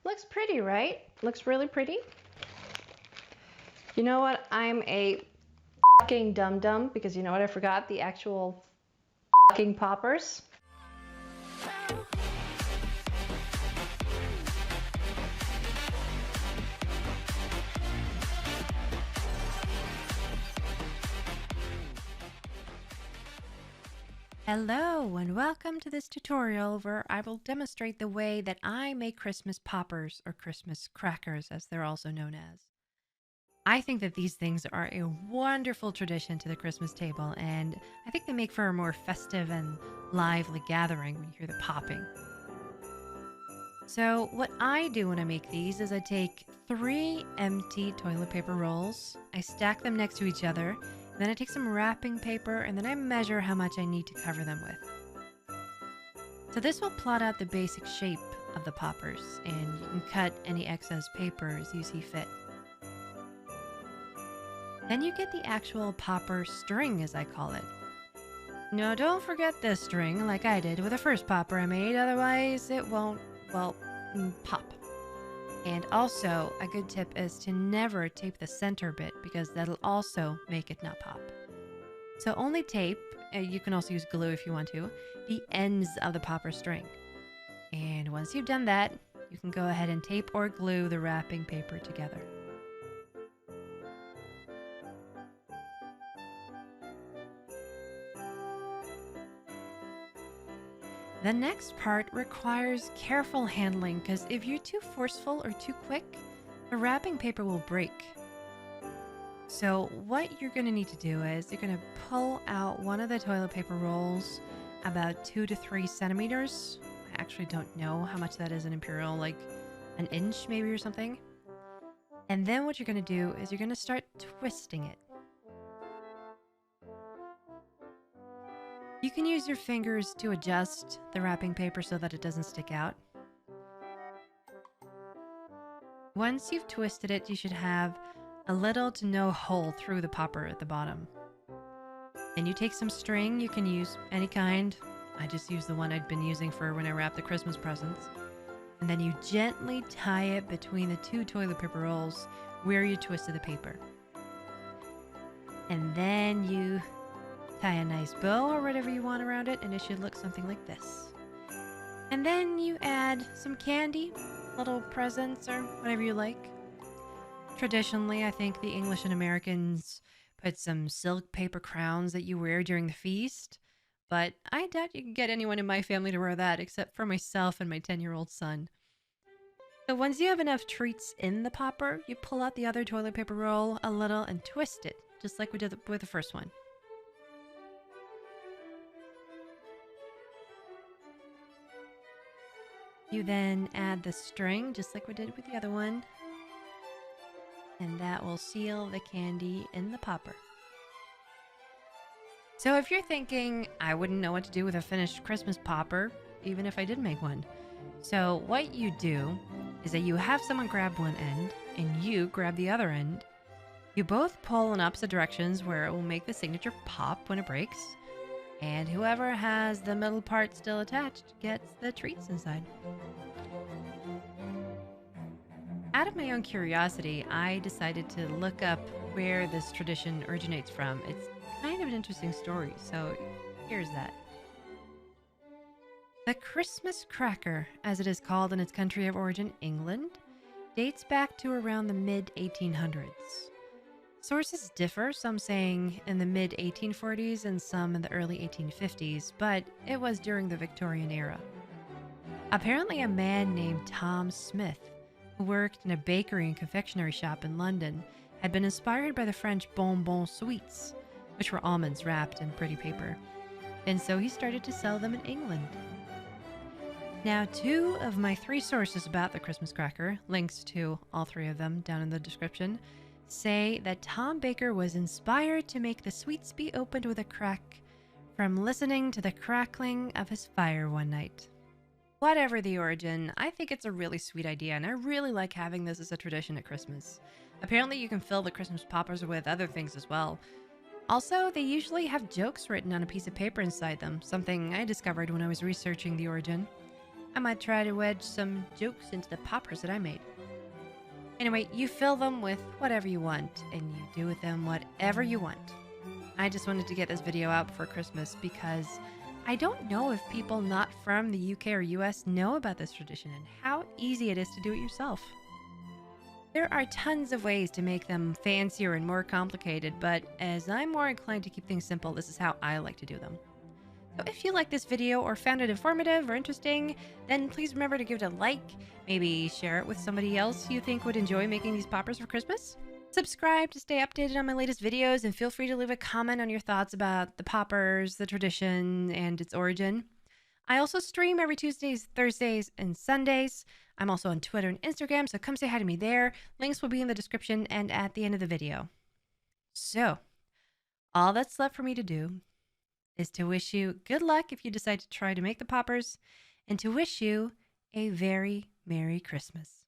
Looks pretty, right? Looks really pretty. You know what? I'm a fucking dum-dum because you know what? I forgot the actual fucking poppers. Hello and welcome to this tutorial where I will demonstrate the way that I make Christmas poppers, or Christmas crackers as they're also known as. I think that these things are a wonderful tradition to the Christmas table, and I think they make for a more festive and lively gathering when you hear the popping. So what I do when I make these is I take 3 empty toilet paper rolls, I stack them next to each other, then I take some wrapping paper and then I measure how much I need to cover them with. So this will plot out the basic shape of the poppers, and you can cut any excess paper as you see fit. Then you get the actual popper string, as I call it. Now don't forget this string like I did with the first popper I made, otherwise it won't, pop. And also, a good tip is to never tape the center bit because that'll also make it not pop. So only tape, you can also use glue if you want to, the ends of the popper string. And once you've done that, you can go ahead and tape or glue the wrapping paper together. The next part requires careful handling because if you're too forceful or too quick, the wrapping paper will break. So what you're going to need to do is you're going to pull out one of the toilet paper rolls about 2 to 3 centimeters. I actually don't know how much that is in imperial, like an inch maybe or something. And then what you're going to do is you're going to start twisting it. You can use your fingers to adjust the wrapping paper so that it doesn't stick out. Once you've twisted it, you should have a little to no hole through the popper at the bottom. And you take some string, you can use any kind. I just used the one I'd been using for when I wrapped the Christmas presents. And then you gently tie it between the 2 toilet paper rolls where you twisted the paper. And then you tie a nice bow or whatever you want around it, and it should look something like this. And then you add some candy, little presents, or whatever you like. Traditionally, I think the English and Americans put some silk paper crowns that you wear during the feast, but I doubt you can get anyone in my family to wear that except for myself and my 10-year-old son. So once you have enough treats in the popper, you pull out the other toilet paper roll a little and twist it, just like we did with the first one. You then add the string, just like we did with the other one, and that will seal the candy in the popper. So if you're thinking, I wouldn't know what to do with a finished Christmas popper, even if I did make one. So what you do is that you have someone grab one end, and you grab the other end. You both pull in opposite directions where it will make the signature pop when it breaks. And whoever has the middle part still attached gets the treats inside. Out of my own curiosity, I decided to look up where this tradition originates from. It's kind of an interesting story, so here's that. The Christmas cracker, as it is called in its country of origin, England, dates back to around the mid-1800s. Sources differ, some saying in the mid-1840s and some in the early 1850s, but it was during the Victorian era. Apparently a man named Tom Smith, who worked in a bakery and confectionery shop in London, had been inspired by the French bonbon sweets, which were almonds wrapped in pretty paper, and so he started to sell them in England. Now, 2 of my 3 sources about the Christmas cracker, links to all 3 of them down in the description, say that Tom Baker was inspired to make the sweets be opened with a crack from listening to the crackling of his fire one night. Whatever the origin, I think it's a really sweet idea, and I really like having this as a tradition at Christmas. Apparently you can fill the Christmas poppers with other things as well. Also, they usually have jokes written on a piece of paper inside them, something I discovered when I was researching the origin. I might try to wedge some jokes into the poppers that I made. Anyway, you fill them with whatever you want, and you do with them whatever you want. I just wanted to get this video out before Christmas because I don't know if people not from the UK or US know about this tradition and how easy it is to do it yourself. There are tons of ways to make them fancier and more complicated, but as I'm more inclined to keep things simple, this is how I like to do them. So if you like this video or found it informative or interesting, then please remember to give it a like, maybe share it with somebody else you think would enjoy making these poppers for Christmas. Subscribe to stay updated on my latest videos, and feel free to leave a comment on your thoughts about the poppers, the tradition, and its origin. I also stream every Tuesdays, Thursdays, and Sundays. I'm also on Twitter and Instagram, so come say hi to me there. Links will be in the description and at the end of the video. So, all that's left for me to do is to wish you good luck if you decide to try to make the poppers, and to wish you a very Merry Christmas.